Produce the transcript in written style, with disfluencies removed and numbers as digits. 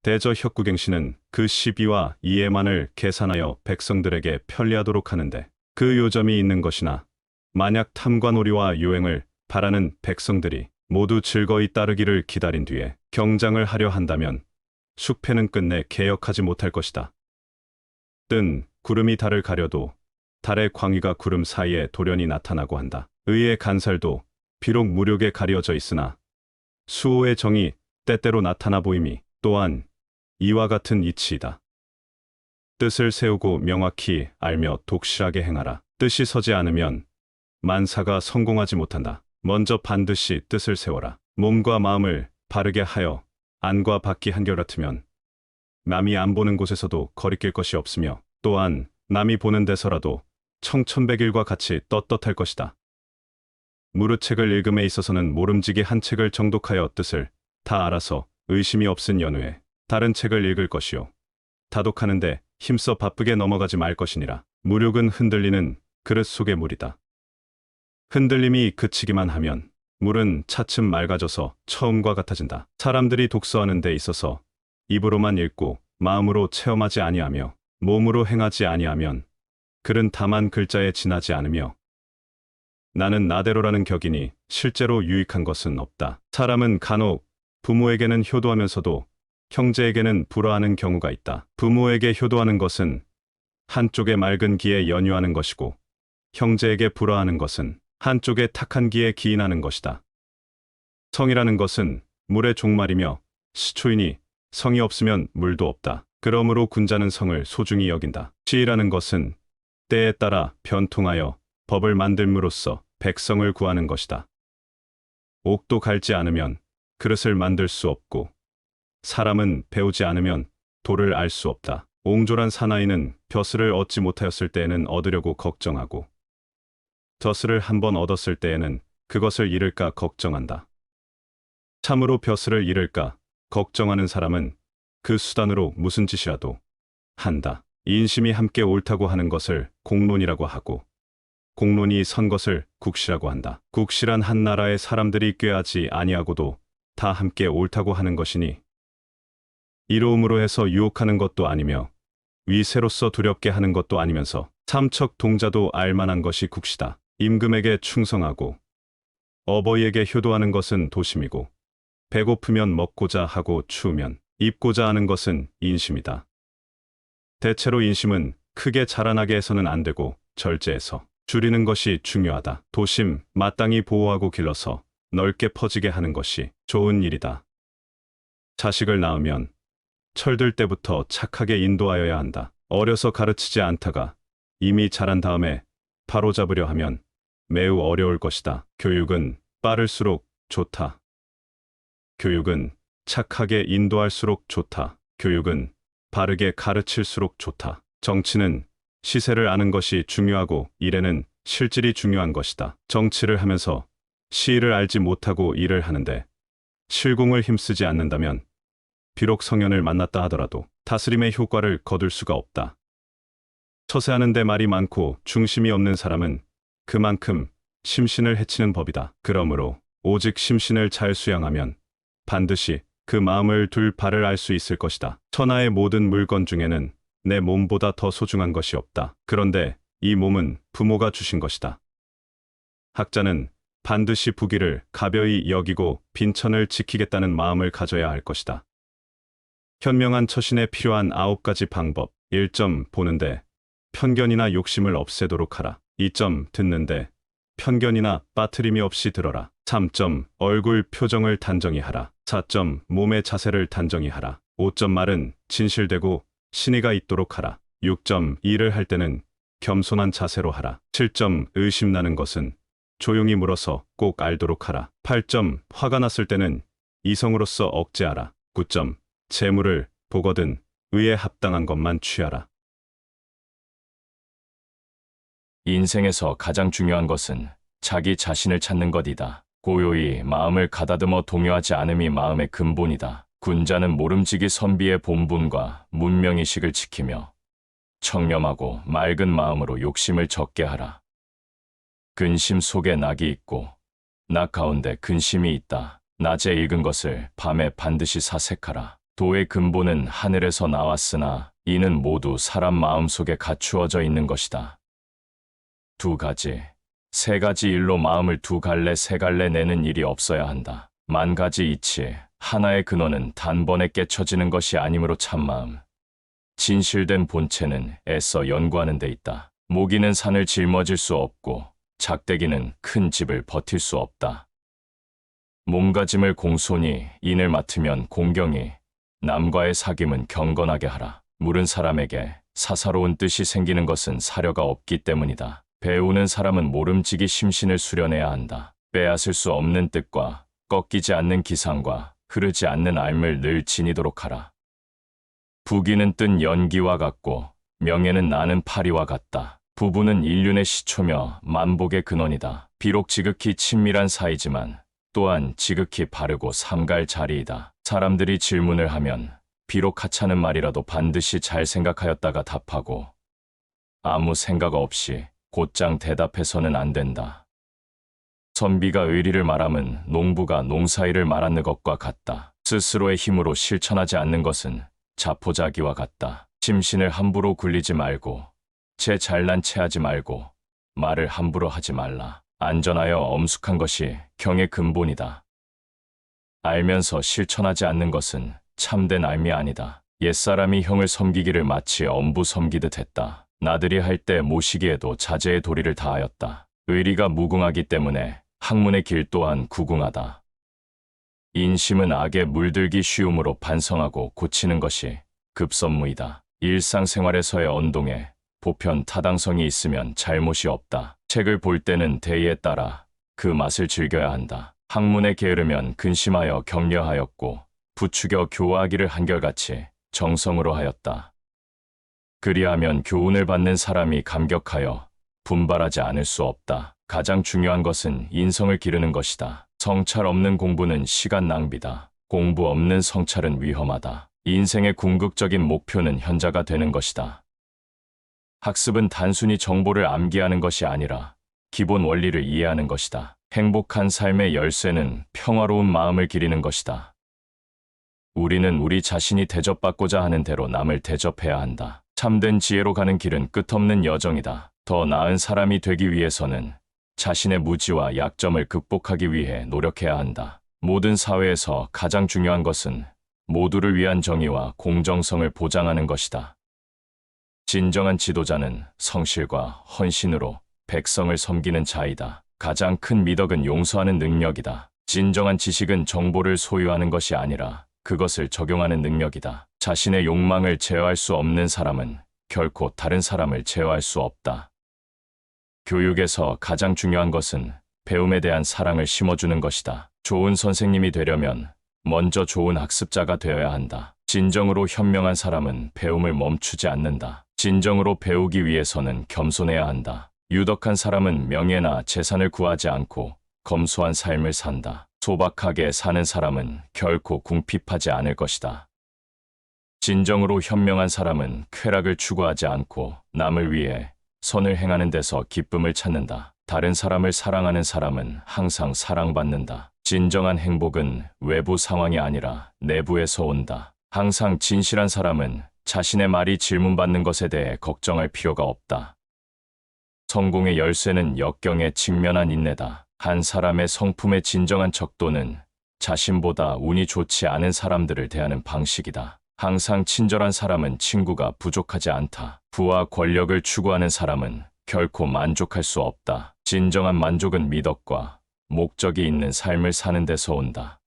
대저혁국행시는 그 시비와 이해만을 계산하여 백성들에게 편리하도록 하는데 그 요점이 있는 것이나 만약 탐관오리와 요행을 바라는 백성들이 모두 즐거이 따르기를 기다린 뒤에 경장을 하려 한다면 숙패는 끝내 개혁하지 못할 것이다. 뜬 구름이 달을 가려도 달의 광위가 구름 사이에 돌연히 나타나고 한다. 의의 간살도 비록 무력에 가려져 있으나 수호의 정이 때때로 나타나 보임이 또한 이와 같은 이치이다. 뜻을 세우고 명확히 알며 독실하게 행하라. 뜻이 서지 않으면 만사가 성공하지 못한다. 먼저 반드시 뜻을 세워라. 몸과 마음을 바르게 하여 안과 밖이 한결같으면 남이 안 보는 곳에서도 거리낄 것이 없으며 또한 남이 보는 데서라도 청천백일과 같이 떳떳할 것이다. 무릇책을 읽음에 있어서는 모름지기 한 책을 정독하여 뜻을 다 알아서 의심이 없은 연후에 다른 책을 읽을 것이요 다독하는데 힘써 바쁘게 넘어가지 말 것이니라. 무력은 흔들리는 그릇 속의 물이다. 흔들림이 그치기만 하면 물은 차츰 맑아져서 처음과 같아진다. 사람들이 독서하는 데 있어서 입으로만 읽고 마음으로 체험하지 아니하며 몸으로 행하지 아니하면 글은 다만 글자에 지나지 않으며 나는 나대로라는 격이니 실제로 유익한 것은 없다. 사람은 간혹 부모에게는 효도하면서도 형제에게는 불화하는 경우가 있다. 부모에게 효도하는 것은 한쪽의 맑은 기에 연유하는 것이고 형제에게 불화하는 것은 한쪽의 탁한 기에 기인하는 것이다. 성이라는 것은 물의 종말이며 시초이니 성이 없으면 물도 없다. 그러므로 군자는 성을 소중히 여긴다. 시이라는 것은 때에 따라 변통하여 법을 만들므로써 백성을 구하는 것이다. 옥도 갈지 않으면 그릇을 만들 수 없고 사람은 배우지 않으면 도를 알 수 없다. 옹졸한 사나이는 벼슬을 얻지 못하였을 때에는 얻으려고 걱정하고 벼슬을 한번 얻었을 때에는 그것을 잃을까 걱정한다. 참으로 벼슬을 잃을까 걱정하는 사람은 그 수단으로 무슨 짓이라도 한다. 인심이 함께 옳다고 하는 것을 공론이라고 하고 공론이 선 것을 국시라고 한다. 국시란 한 나라의 사람들이 꾀하지 아니하고도 다 함께 옳다고 하는 것이니 이로움으로 해서 유혹하는 것도 아니며 위세로서 두렵게 하는 것도 아니면서 삼척 동자도 알만한 것이 국시다. 임금에게 충성하고 어버이에게 효도하는 것은 도심이고 배고프면 먹고자 하고 추우면 입고자 하는 것은 인심이다. 대체로 인심은 크게 자라나게 해서는 안 되고 절제해서 줄이는 것이 중요하다. 도심, 마땅히 보호하고 길러서 넓게 퍼지게 하는 것이 좋은 일이다. 자식을 낳으면 철들 때부터 착하게 인도하여야 한다. 어려서 가르치지 않다가 이미 자란 다음에 바로잡으려 하면 매우 어려울 것이다. 교육은 빠를수록 좋다. 교육은 착하게 인도할수록 좋다. 교육은 바르게 가르칠수록 좋다. 정치는 시세를 아는 것이 중요하고 일에는 실질이 중요한 것이다. 정치를 하면서 시를 알지 못하고 일을 하는데 실공을 힘쓰지 않는다면 비록 성현을 만났다 하더라도 다스림의 효과를 거둘 수가 없다. 처세하는 데 말이 많고 중심이 없는 사람은 그만큼 심신을 해치는 법이다. 그러므로 오직 심신을 잘 수양하면 반드시 그 마음을 둘 바를 알 수 있을 것이다. 천하의 모든 물건 중에는 내 몸보다 더 소중한 것이 없다. 그런데 이 몸은 부모가 주신 것이다. 학자는 반드시 부귀를 가벼이 여기고 빈천을 지키겠다는 마음을 가져야 할 것이다. 현명한 처신에 필요한 9가지 방법. 1점 보는데 편견이나 욕심을 없애도록 하라. 2점 듣는데 편견이나 빠트림이 없이 들어라. 3점 얼굴 표정을 단정히 하라. 4점 몸의 자세를 단정히 하라. 5점 말은 진실되고 신의가 있도록 하라. 6점 일을 할 때는 겸손한 자세로 하라. 7점 의심나는 것은 조용히 물어서 꼭 알도록 하라. 8점 화가 났을 때는 이성으로서 억제하라. 9점 재물을 보거든 의에 합당한 것만 취하라. 인생에서 가장 중요한 것은 자기 자신을 찾는 것이다. 고요히 마음을 가다듬어 동요하지 않음이 마음의 근본이다. 군자는 모름지기 선비의 본분과 문명의식을 지키며 청렴하고 맑은 마음으로 욕심을 적게 하라. 근심 속에 낙이 있고 낙 가운데 근심이 있다. 낮에 읽은 것을 밤에 반드시 사색하라. 도의 근본은 하늘에서 나왔으나 이는 모두 사람 마음속에 갖추어져 있는 것이다. 두 가지, 세 가지 일로 마음을 두 갈래 세 갈래 내는 일이 없어야 한다. 만 가지 이치, 하나의 근원은 단번에 깨쳐지는 것이 아니므로 참마음, 진실된 본체는 애써 연구하는 데 있다. 모기는 산을 짊어질 수 없고 작대기는 큰 집을 버틸 수 없다. 몸가짐을 공손히 인을 맡으면 공경이, 남과의 사귐은 경건하게 하라. 물은 사람에게 사사로운 뜻이 생기는 것은 사려가 없기 때문이다. 배우는 사람은 모름지기 심신을 수련해야 한다. 빼앗을 수 없는 뜻과 꺾이지 않는 기상과 흐르지 않는 알을 늘 지니도록 하라. 부귀는 뜬 연기와 같고 명예는 나는 파리와 같다. 부부는 인륜의 시초며 만복의 근원이다. 비록 지극히 친밀한 사이지만 또한 지극히 바르고 삼갈 자리이다. 사람들이 질문을 하면 비록 하찮은 말이라도 반드시 잘 생각하였다가 답하고 아무 생각 없이 곧장 대답해서는 안 된다. 선비가 의리를 말함은 농부가 농사일을 말하는 것과 같다. 스스로의 힘으로 실천하지 않는 것은 자포자기와 같다. 심신을 함부로 굴리지 말고 제 잘난 체하지 말고 말을 함부로 하지 말라. 안전하여 엄숙한 것이 경의 근본이다. 알면서 실천하지 않는 것은 참된 알미 아니다. 옛사람이 형을 섬기기를 마치 엄부 섬기듯 했다. 나들이 할 때 모시기에도 자제의 도리를 다하였다. 의리가 무궁하기 때문에 학문의 길 또한 구궁하다. 인심은 악에 물들기 쉬움으로 반성하고 고치는 것이 급선무이다. 일상생활에서의 언동에 보편 타당성이 있으면 잘못이 없다. 책을 볼 때는 대의에 따라 그 맛을 즐겨야 한다. 학문에 게으르면 근심하여 격려하였고 부추겨 교화하기를 한결같이 정성으로 하였다. 그리하면 교훈을 받는 사람이 감격하여 분발하지 않을 수 없다. 가장 중요한 것은 인성을 기르는 것이다. 성찰 없는 공부는 시간 낭비다. 공부 없는 성찰은 위험하다. 인생의 궁극적인 목표는 현자가 되는 것이다. 학습은 단순히 정보를 암기하는 것이 아니라 기본 원리를 이해하는 것이다. 행복한 삶의 열쇠는 평화로운 마음을 기리는 것이다. 우리는 우리 자신이 대접받고자 하는 대로 남을 대접해야 한다. 참된 지혜로 가는 길은 끝없는 여정이다. 더 나은 사람이 되기 위해서는 자신의 무지와 약점을 극복하기 위해 노력해야 한다. 모든 사회에서 가장 중요한 것은 모두를 위한 정의와 공정성을 보장하는 것이다. 진정한 지도자는 성실과 헌신으로 백성을 섬기는 자이다. 가장 큰 미덕은 용서하는 능력이다. 진정한 지식은 정보를 소유하는 것이 아니라 그것을 적용하는 능력이다. 자신의 욕망을 제어할 수 없는 사람은 결코 다른 사람을 제어할 수 없다. 교육에서 가장 중요한 것은 배움에 대한 사랑을 심어주는 것이다. 좋은 선생님이 되려면 먼저 좋은 학습자가 되어야 한다. 진정으로 현명한 사람은 배움을 멈추지 않는다. 진정으로 배우기 위해서는 겸손해야 한다. 유덕한 사람은 명예나 재산을 구하지 않고 검소한 삶을 산다. 소박하게 사는 사람은 결코 궁핍하지 않을 것이다. 진정으로 현명한 사람은 쾌락을 추구하지 않고 남을 위해 선을 행하는 데서 기쁨을 찾는다. 다른 사람을 사랑하는 사람은 항상 사랑받는다. 진정한 행복은 외부 상황이 아니라 내부에서 온다. 항상 진실한 사람은 자신의 말이 질문받는 것에 대해 걱정할 필요가 없다. 성공의 열쇠는 역경에 직면한 인내다. 한 사람의 성품의 진정한 척도는 자신보다 운이 좋지 않은 사람들을 대하는 방식이다. 항상 친절한 사람은 친구가 부족하지 않다. 부와 권력을 추구하는 사람은 결코 만족할 수 없다. 진정한 만족은 미덕과 목적이 있는 삶을 사는 데서 온다.